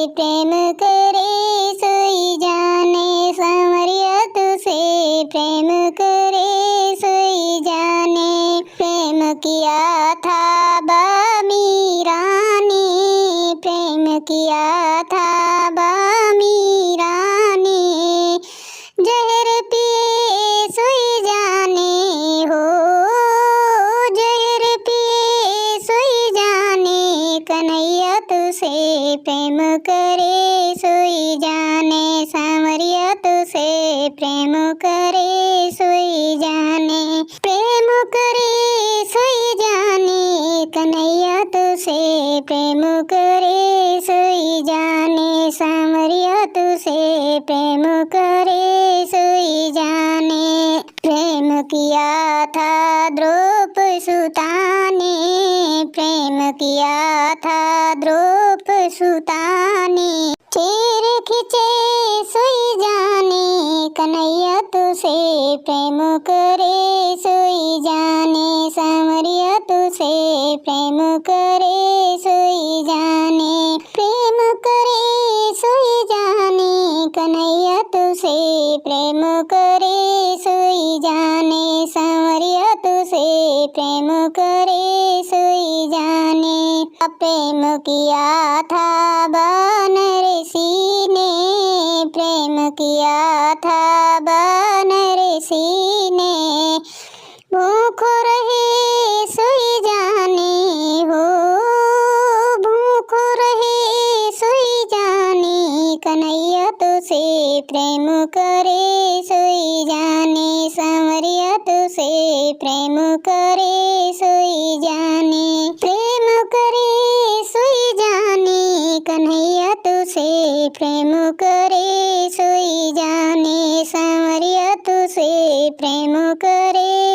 प्रेम करे सोई जाने, सांवरिया तुझसे प्रेम करे सोई जाने। प्रेम किया था बामीरा ने, प्रेम किया था बामीरा ने। जहर पिए सोई जाने हो, जहर पिए सोई जाने। कन्हैया तुझसे प्रेम करे सोई जाने, सांवरिया तुझसे प्रेम करे सोई जाने। प्रेम करे सोई जाने, कन्हैया तुझसे प्रेम करे सोई जाने, सांवरिया तुझसे प्रेम करे सोई जाने। प्रेम किया था द्रौपदसुता ने, प्रेम किया था द्रौपदसुता ने। चेर खिंचे सोई जाने, कन्हैया तुझसे प्रेम करे सोई जाने, सांवरिया तुझसे प्रेम करे सोई जाने। प्रेम करे सोई जाने, कन्हैया तुझसे प्रेम करे सोई जाने, सांवरिया तुझसे प्रेम करे सोई जाने। प्रेम किया था बनरसी ने, प्रेम किया था बनरसी ने। भूख रहे सोई जाने हो, भूख रहे सोई जाने। कन्हैया तुझसे प्रेम करे सोई जाने, सांवरिया तुझसे प्रेम करे सोई जाने। प्रेम करे सोई जाने, कन्हैया तुझसे प्रेम करे सोई जाने, सांवरिया तुझसे प्रेम करे